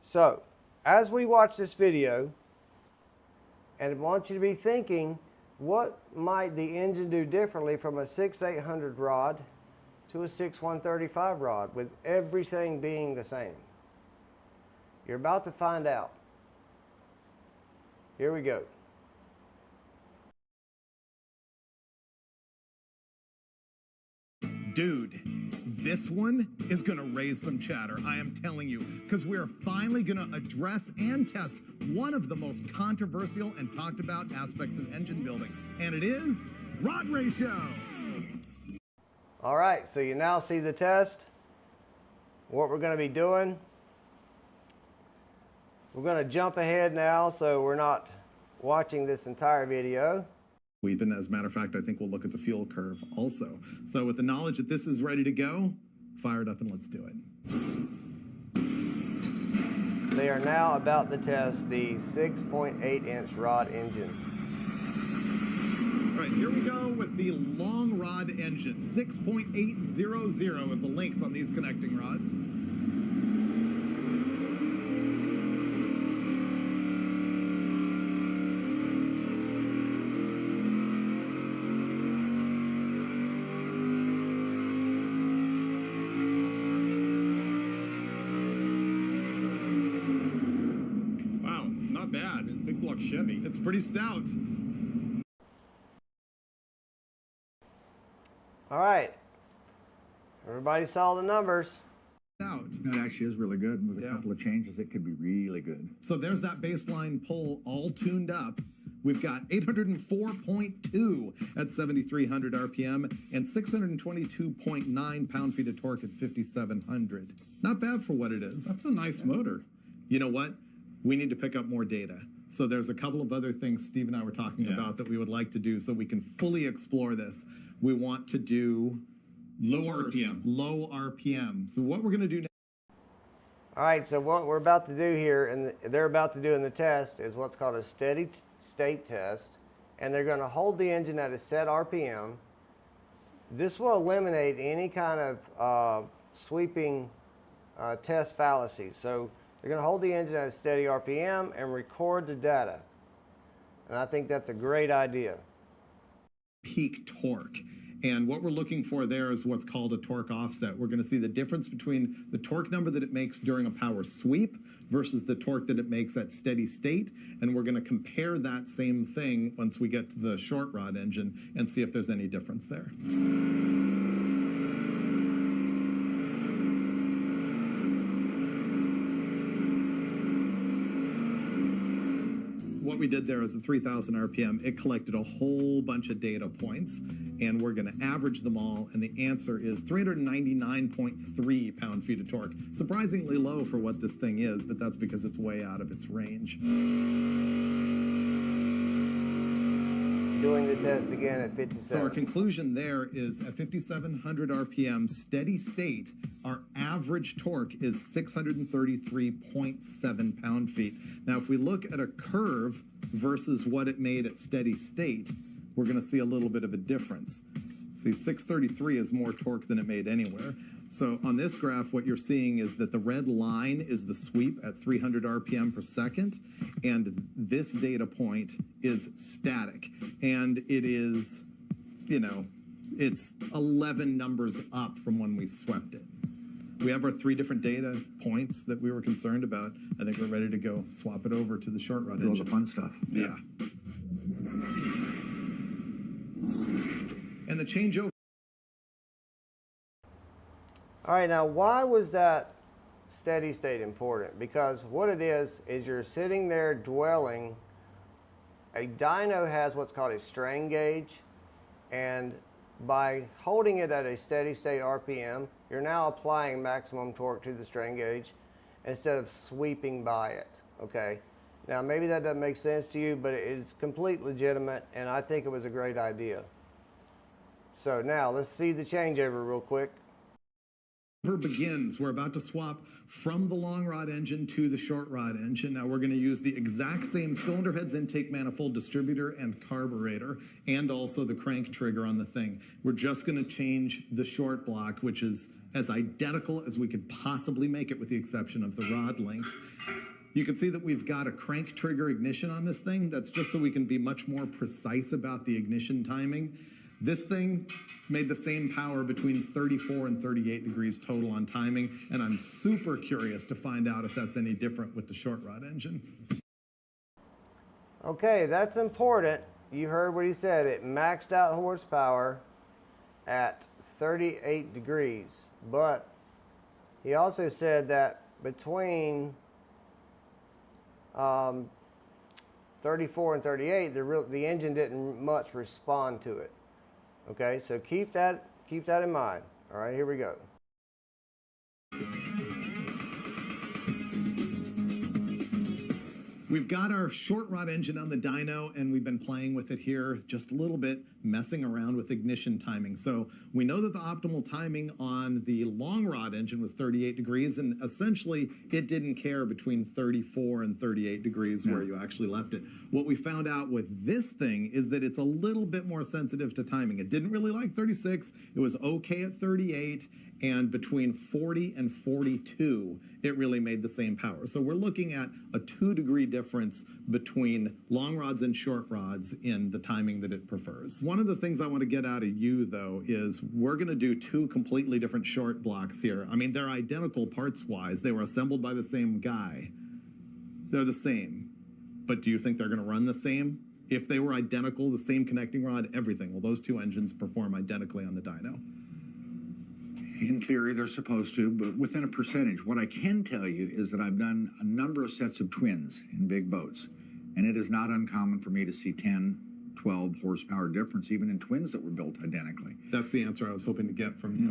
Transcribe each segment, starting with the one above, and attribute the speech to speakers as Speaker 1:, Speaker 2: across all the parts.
Speaker 1: So, as we watch this video, and I want you to be thinking, what might the engine do differently from a 6,800 rod to a 6,135 rod with everything being the same? You're about to find out. Here we go.
Speaker 2: Dude, this one is gonna raise some chatter, I am telling you, because we're finally gonna address and test one of the most controversial and talked about aspects of engine building, and it is rod ratio.
Speaker 1: All right, so you now see the test. What we're gonna be doing, we're gonna jump ahead now so we're not watching this entire video.
Speaker 2: Even as a matter of fact, I think we'll look at the fuel curve also. So with the knowledge that this is ready to go, fire it up and let's do it.
Speaker 1: They are now about to test the 6.8-inch rod engine.
Speaker 2: All right, here we go with the long rod engine. 6.800 is the length on these connecting rods. Bad. Big block Chevy. It's pretty stout.
Speaker 1: All right. Everybody saw the numbers.
Speaker 2: Stout.
Speaker 3: It actually is really good. With a couple of changes, it could be really good.
Speaker 2: So there's that baseline pull all tuned up. We've got 804.2 at 7,300 RPM and 622.9 pound-feet of torque at 5,700. Not bad for what it is.
Speaker 4: That's a nice motor.
Speaker 2: You know what? We need to pick up more data. So there's a couple of other things Steve and I were talking about that we would like to do so we can fully explore this. We want to do low RPM. So what we're going to do now.
Speaker 1: All right, so what we're about to do here, and they're about to do in the test, is what's called a steady state test. And they're going to hold the engine at a set RPM. This will eliminate any kind of sweeping test fallacies. So they're going to hold the engine at a steady RPM and record the data. And I think that's a great idea.
Speaker 2: Peak torque. And what we're looking for there is what's called a torque offset. We're going to see the difference between the torque number that it makes during a power sweep versus the torque that it makes at steady state. And we're going to compare that same thing once we get to the short rod engine and see if there's any difference there. What we did there is the 3,000 RPM. It collected a whole bunch of data points, and we're going to average them all, and the answer is 399.3 pound-feet of torque. Surprisingly low for what this thing is, but that's because it's way out of its range.
Speaker 1: Doing the test again at 57.
Speaker 2: So our conclusion there is at 5,700 RPM, steady state, our average torque is 633.7 pound-feet. Now, if we look at a curve versus what it made at steady state, we're going to see a little bit of a difference. See, 633 is more torque than it made anywhere. So on this graph, what you're seeing is that the red line is the sweep at 300 RPM per second, and this data point is static. And it is, you know, it's 11 numbers up from when we swept it. We have our 3 different data points that we were concerned about. I think we're ready to go swap it over to the short rod engine.
Speaker 3: All the fun stuff.
Speaker 2: Yeah. And the changeover.
Speaker 1: All right, now why was that steady state important? Because what it is you're sitting there dwelling. A dyno has what's called a strain gauge, and by holding it at a steady state RPM, you're now applying maximum torque to the strain gauge instead of sweeping by it, okay? Now maybe that doesn't make sense to you, but it is completely legitimate, and I think it was a great idea. So now let's see the changeover real quick.
Speaker 2: Begins. We're about to swap from the long rod engine to the short rod engine. Now we're going to use the exact same cylinder heads, intake manifold, distributor, and carburetor, and also the crank trigger on the thing. We're just going to change the short block, which is as identical as we could possibly make it with the exception of the rod length. You can see that we've got a crank trigger ignition on this thing. That's just so we can be much more precise about the ignition timing. This thing made the same power between 34 and 38 degrees total on timing, and I'm super curious to find out if that's any different with the short rod engine.
Speaker 1: Okay, that's important. You heard what he said. It maxed out horsepower at 38 degrees, but he also said that between 34 and 38, the engine didn't much respond to it. Okay, so keep that in mind. All right, here we go.
Speaker 2: We've got our short rod engine on the dyno, and we've been playing with it here just a little bit, messing around with ignition timing. So we know that the optimal timing on the long rod engine was 38 degrees, and essentially it didn't care between 34 and 38 degrees where you actually left it. What we found out with this thing is that it's a little bit more sensitive to timing. It didn't really like 36, it was okay at 38, and between 40 and 42, it really made the same power. So we're looking at a 2-degree difference between long rods and short rods in the timing that it prefers. One of the things I want to get out of you, though, is we're going to do 2 completely different short blocks here. I mean, they're identical parts-wise. They were assembled by the same guy. They're the same. But do you think they're going to run the same? If they were identical, the same connecting rod, everything, well, those 2 engines perform identically on the dyno.
Speaker 3: In theory, they're supposed to, but within a percentage. What I can tell you is that I've done a number of sets of twins in big boats, and it is not uncommon for me to see 10, 12 horsepower difference, even in twins that were built identically.
Speaker 2: That's the answer I was hoping to get from you.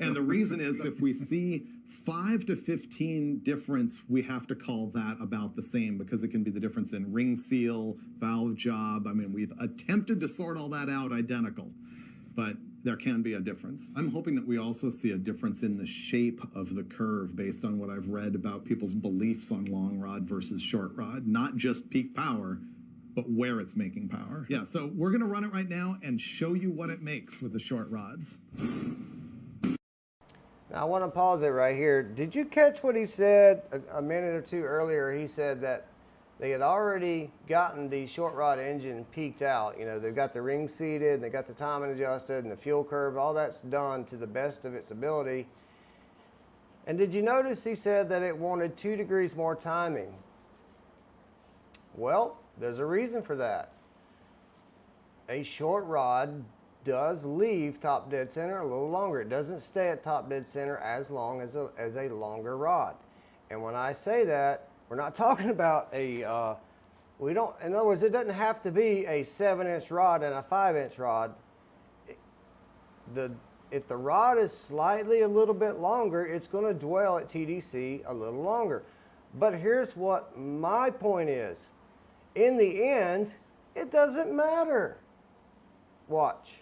Speaker 2: And the reason is if we see 5 to 15 difference, we have to call that about the same because it can be the difference in ring seal, valve job. I mean, we've attempted to sort all that out identical, but there can be a difference. I'm hoping that we also see a difference in the shape of the curve based on what I've read about people's beliefs on long rod versus short rod, not just peak power, but where it's making power. Yeah, so we're gonna run it right now and show you what it makes with the short rods.
Speaker 1: Now I want to pause it right here. Did you catch what he said a minute or two earlier? He said that they had already gotten the short rod engine peaked out. You know, they've got the ring seated, and they got the timing adjusted, and the fuel curve, all that's done to the best of its ability. And did you notice he said that it wanted 2 degrees more timing? Well, there's a reason for that. A short rod does leave top dead center a little longer. It doesn't stay at top dead center as long as a longer rod. And when I say that, we're not talking about in other words, it doesn't have to be a 7-inch rod and a 5-inch rod. If the rod is slightly a little bit longer, it's going to dwell at TDC a little longer. But here's what my point is. In the end, it doesn't matter. Watch.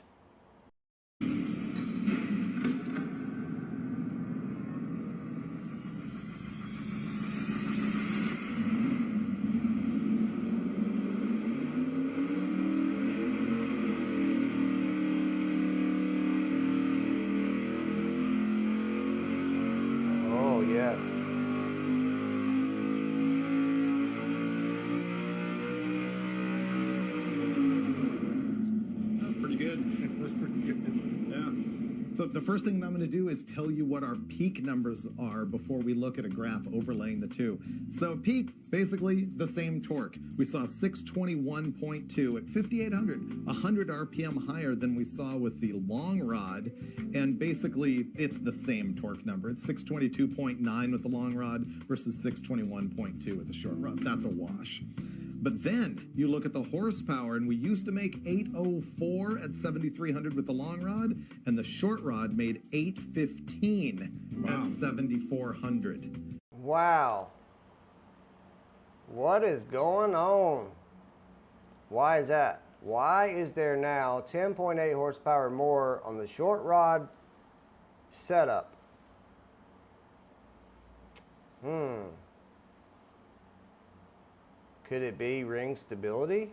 Speaker 1: Yes.
Speaker 2: Pretty good. That was pretty good. Yeah. So the first thing that I'm going to do is tell you what our peak numbers are before we look at a graph overlaying the 2. So peak, basically the same torque. We saw 621.2 at 5,800, 100 RPM higher than we saw with the long rod. And basically, it's the same torque number. It's 622.9 with the long rod versus 621.2 with the short rod. That's a wash. But then you look at the horsepower, and we used to make 804 at 7,300 with the long rod, and the short rod made 815 at 7,400.
Speaker 1: Wow. What is going on? Why is that? Why is there now 10.8 horsepower more on the short rod setup? Could it be ring stability?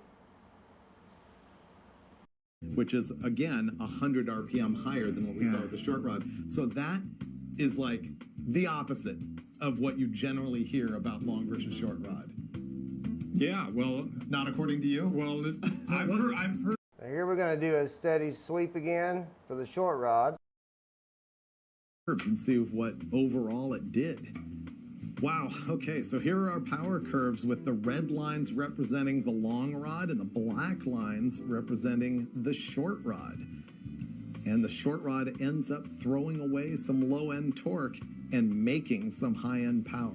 Speaker 2: Which is, again, 100 RPM higher than what we saw with the short rod. So that is like the opposite of what you generally hear about long versus short rod.
Speaker 4: Yeah, well,
Speaker 2: Not according to you?
Speaker 4: well, I've heard.
Speaker 1: Now here we're going to do a steady sweep again for the short rod.
Speaker 2: And see what overall it did. Wow, okay, so here are our power curves with the red lines representing the long rod and the black lines representing the short rod. And the short rod ends up throwing away some low-end torque and making some high-end power.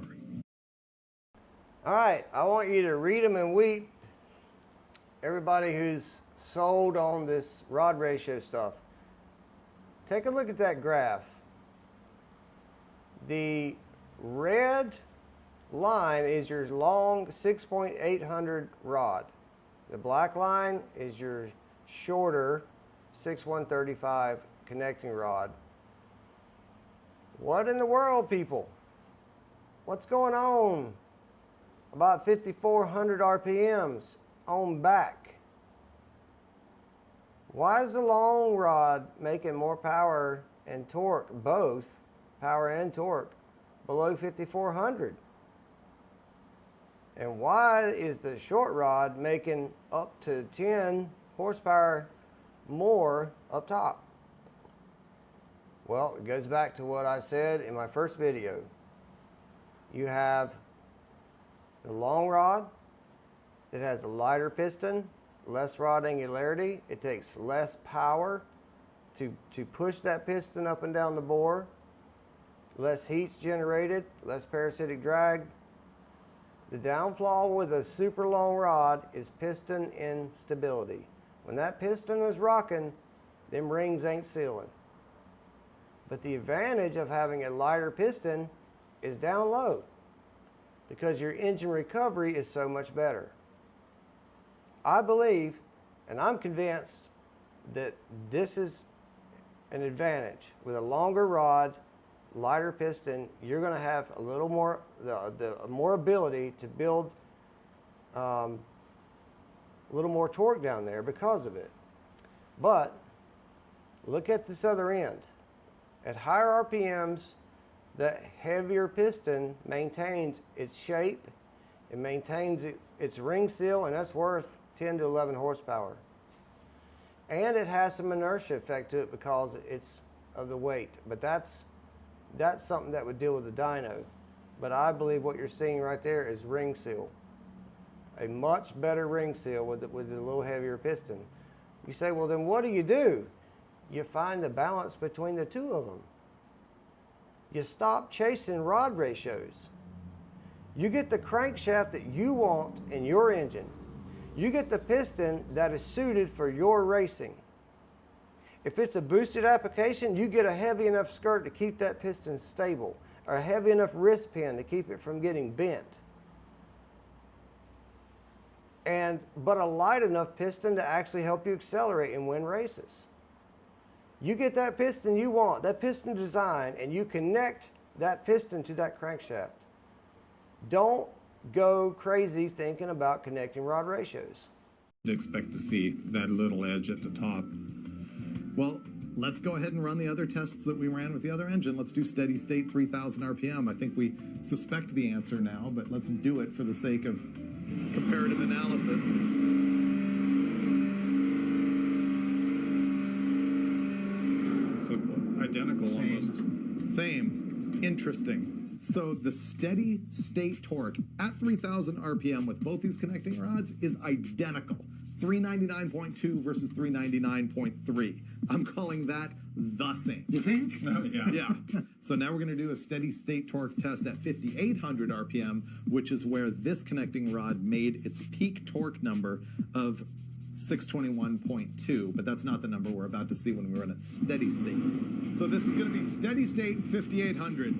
Speaker 1: All right, I want you to read them and weep. Everybody who's sold on this rod ratio stuff, take a look at that graph. The red line is your long 6.800 rod. The black line is your shorter 6.135 connecting rod. What in the world, people? What's going on? About 5,400 RPMs on back. Why is the long rod making more power and torque, both power and torque, below 5,400? And why is the short rod making up to 10 horsepower more up top? Well, it goes back to what I said in my first video. You have the long rod. It has a lighter piston, less rod angularity. It takes less power to push that piston up and down the bore. Less heat's generated, less parasitic drag. The downfall with a super long rod is piston instability. When that piston is rocking, them rings ain't sealing. But the advantage of having a lighter piston is down low, because your engine recovery is so much better. I believe, and I'm convinced, that this is an advantage. With a longer rod, lighter piston, you're going to have a little more, more ability to build a little more torque down there because of it. But look at this other end. At higher RPMs, that heavier piston maintains its shape, it maintains its ring seal, and that's worth 10 to 11 horsepower. And it has some inertia effect to it because it's of the weight. But that's something that would deal with the dyno. But I believe what you're seeing right there is ring seal. A much better ring seal with a little heavier piston. You say, well, then what do? You find the balance between the two of them. You stop chasing rod ratios. You get the crankshaft that you want in your engine. You get the piston that is suited for your racing. If it's a boosted application, you get a heavy enough skirt to keep that piston stable, or a heavy enough wrist pin to keep it from getting bent. But a light enough piston to actually help you accelerate and win races. You get that piston you want, that piston design, and you connect that piston to that crankshaft. Don't go crazy thinking about connecting rod ratios.
Speaker 4: Expect to see that little edge at the top.
Speaker 2: Well, let's go ahead and run the other tests that we ran with the other engine. Let's do steady state 3,000 RPM. I think we suspect the answer now, but let's do it for the sake of comparative analysis.
Speaker 4: So identical almost.
Speaker 2: Same. Interesting. So the steady state torque at 3,000 RPM with both these connecting rods is identical. 399.2 versus 399.3. I'm calling that the same.
Speaker 3: You think?
Speaker 4: Oh, yeah.
Speaker 2: Yeah. So now we're going to do a steady state torque test at 5,800 RPM, which is where this connecting rod made its peak torque number of 621.2, but that's not the number we're about to see when we run at steady state. So this is going to be steady state 5,800.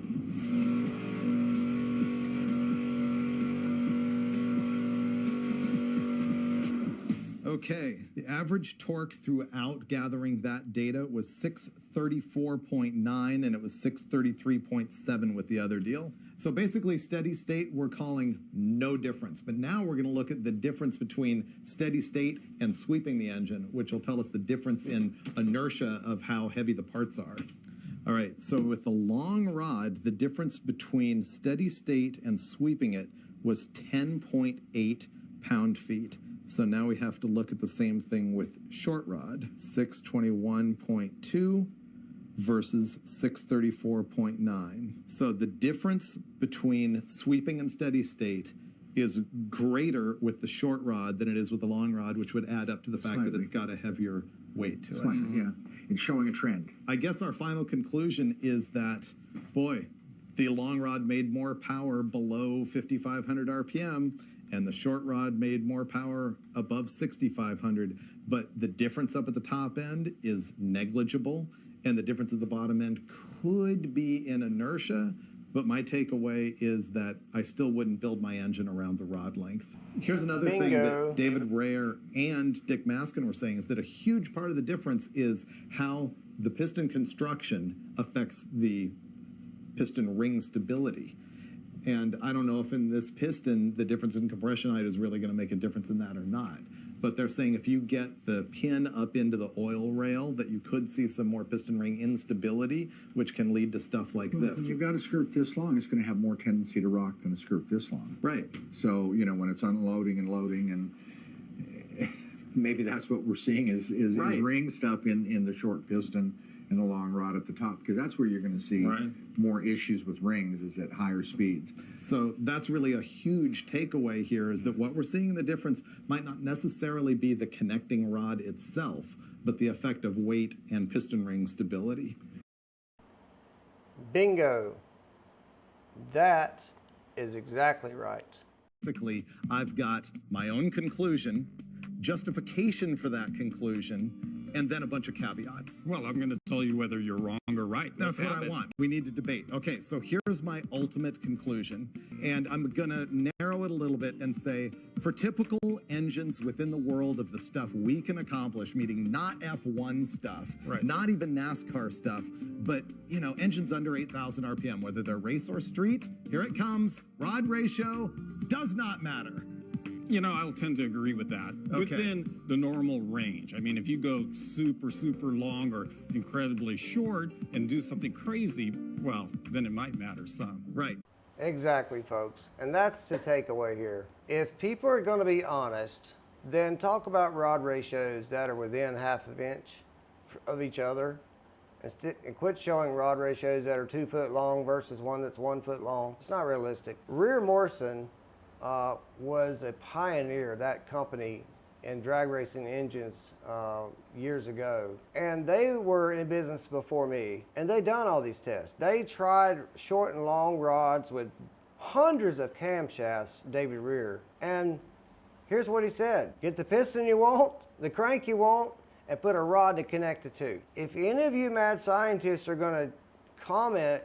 Speaker 2: Okay, the average torque throughout gathering that data was 634.9, and it was 633.7 with the other deal. So basically, steady state, we're calling no difference. But now we're going to look at the difference between steady state and sweeping the engine, which will tell us the difference in inertia of how heavy the parts are. All right, so with the long rod, the difference between steady state and sweeping it was 10.8 pound-feet. So now we have to look at the same thing with short rod, 621.2 versus 634.9. So the difference between sweeping and steady state is greater with the short rod than it is with the long rod, which would add up to the fact that it's got a heavier weight to it.
Speaker 3: Yeah, it's showing a trend.
Speaker 2: I guess our final conclusion is that, boy, the long rod made more power below 5,500 RPM, and the short rod made more power above 6,500, but the difference up at the top end is negligible, and the difference at the bottom end could be in inertia, but my takeaway is that I still wouldn't build my engine around the rod length. Here's another thing that David Rayer and Dick Maskin were saying, is that a huge part of the difference is how the piston construction affects the piston ring stability. And I don't know if in this piston, the difference in compression height is really going to make a difference in that or not. But they're saying if you get the pin up into the oil rail, that you could see some more piston ring instability, which can lead to stuff like this.
Speaker 3: When you've got a skirt this long, it's going to have more tendency to rock than a skirt this long.
Speaker 2: Right.
Speaker 3: So, you know, when it's unloading and loading, and maybe that's what we're seeing is ring stuff in the short piston and the long rod at the top, because that's where you're going to see more issues with rings, is at higher speeds.
Speaker 2: So that's really a huge takeaway here, is that what we're seeing in the difference might not necessarily be the connecting rod itself, but the effect of weight and piston ring stability.
Speaker 1: Bingo. That is exactly right.
Speaker 2: Basically, I've got my own conclusion, justification for that conclusion, and then a bunch of caveats.
Speaker 4: Well, I'm going to tell you whether you're wrong or right.
Speaker 2: That's what I want. We need to debate. Okay, so here's my ultimate conclusion, and I'm going to narrow it a little bit and say, for typical engines within the world of the stuff we can accomplish, meaning not F1 stuff, not even NASCAR stuff, but, you know, engines under 8,000 RPM, whether they're race or street, here it comes, rod ratio does not matter.
Speaker 4: You know, I'll tend to agree with that. Okay. Within the normal range. I mean, if you go super, super long or incredibly short and do something crazy, well, then it might matter some.
Speaker 2: Right.
Speaker 1: Exactly, folks. And that's the takeaway here. If people are going to be honest, then talk about rod ratios that are within half an inch of each other, and quit showing rod ratios that are 2 foot long versus one that's 1 foot long. It's not realistic. Rear Morrison was a pioneer, that company, in drag racing engines years ago. And they were in business before me, and they done all these tests. They tried short and long rods with hundreds of camshafts, David Rear. And here's what he said: get the piston you want, the crank you want, and put a rod to connect the two. If any of you mad scientists are going to comment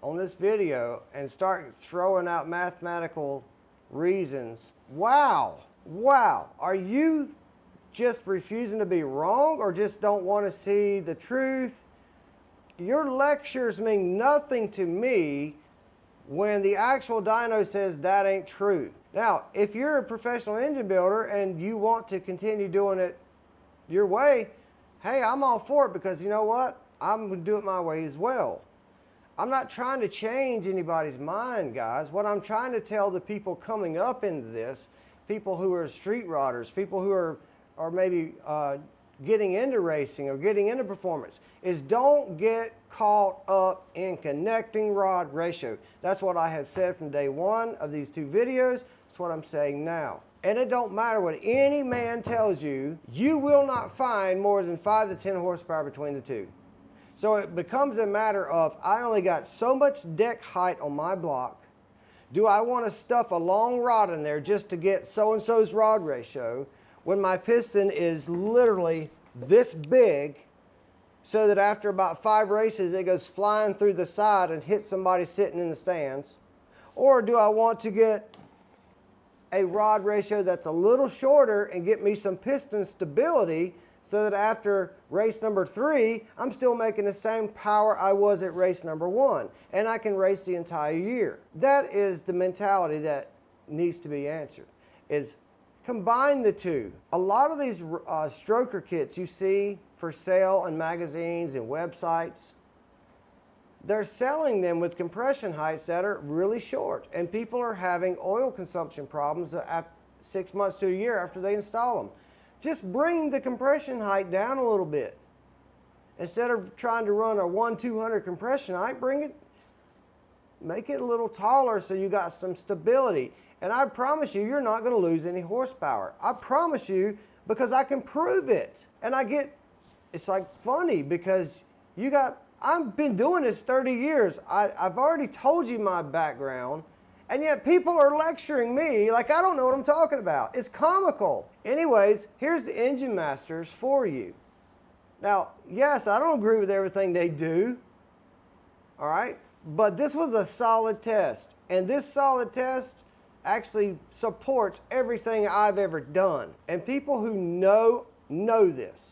Speaker 1: on this video and start throwing out mathematical reasons, wow, are you just refusing to be wrong, or just don't want to see the truth? Your lectures mean nothing to me when the actual dyno says that ain't true. Now, if you're a professional engine builder and you want to continue doing it your way, hey, I'm all for it, because you know what? I'm going to do it my way as well. I'm not trying to change anybody's mind, guys. What I'm trying to tell the people coming up into this, people who are street rodders, people who are maybe getting into racing or getting into performance, is don't get caught up in connecting rod ratio. That's what I have said from day one of these two videos. That's what I'm saying now. And it don't matter what any man tells you, you will not find more than 5 to 10 horsepower between the two. So it becomes a matter of, I only got so much deck height on my block. Do I want to stuff a long rod in there just to get so-and-so's rod ratio when my piston is literally this big, so that after about 5 races it goes flying through the side and hits somebody sitting in the stands? Or do I want to get a rod ratio that's a little shorter and get me some piston stability so that after race number 3, I'm still making the same power I was at race number 1, and I can race the entire year. That is the mentality that needs to be answered, is combine the two. A lot of these stroker kits you see for sale in magazines and websites, they're selling them with compression heights that are really short, and people are having oil consumption problems 6 months to a year after they install them. Just bring the compression height down a little bit. Instead of trying to run a 1-200 compression height, make it a little taller so you got some stability. And I promise you, you're not going to lose any horsepower. I promise you, because I can prove it. And it's like funny because I've been doing this 30 years. I've already told you my background, and yet people are lecturing me like I don't know what I'm talking about. It's comical. Anyways, here's the Engine Masters for you. Now, yes, I don't agree with everything they do, all right? But this was a solid test, and this solid test actually supports everything I've ever done. And people who know this.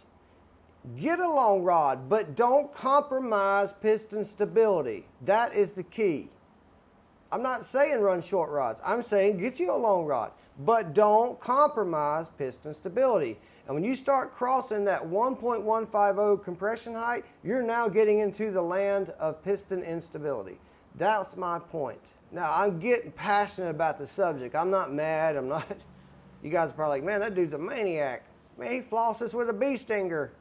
Speaker 1: Get a long rod, but don't compromise piston stability. That is the key. I'm not saying run short rods. I'm saying get you a long rod, but don't compromise piston stability. And when you start crossing that 1.150 compression height, you're now getting into the land of piston instability. That's my point. Now, I'm getting passionate about the subject. I'm not mad. You guys are probably like, man, that dude's a maniac. Man, he flosses with a bee stinger.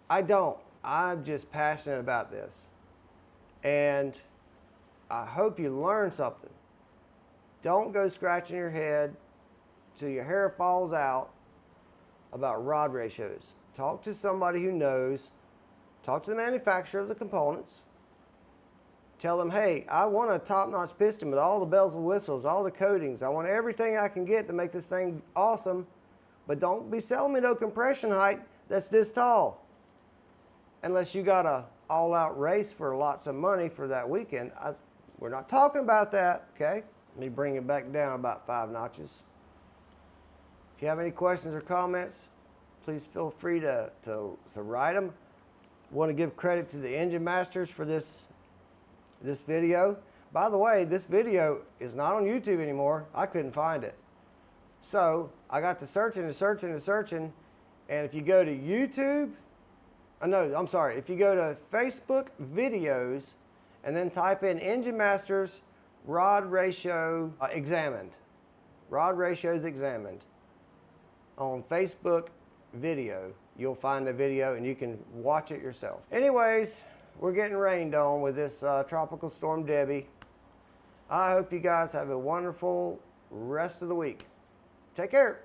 Speaker 1: I don't. I'm just passionate about this. And I hope you learn something. Don't go scratching your head till your hair falls out about rod ratios. Talk to somebody who knows. Talk to the manufacturer of the components. Tell them, hey, I want a top-notch piston with all the bells and whistles, all the coatings. I want everything I can get to make this thing awesome. But don't be selling me no compression height that's this tall. Unless you got a all-out race for lots of money for that weekend. We're not talking about that, okay? Let me bring it back down about 5 notches. If you have any questions or comments, please feel free to write them. I want to give credit to the Engine Masters for this video. By the way, this video is not on YouTube anymore. I couldn't find it. So I got to searching, and if you go to YouTube, if you go to Facebook videos and then type in Engine Masters rod ratio examined, rod ratios examined on Facebook video, you'll find the video and you can watch it yourself. Anyways, we're getting rained on with this Tropical Storm Debbie. I hope you guys have a wonderful rest of the week. Take care.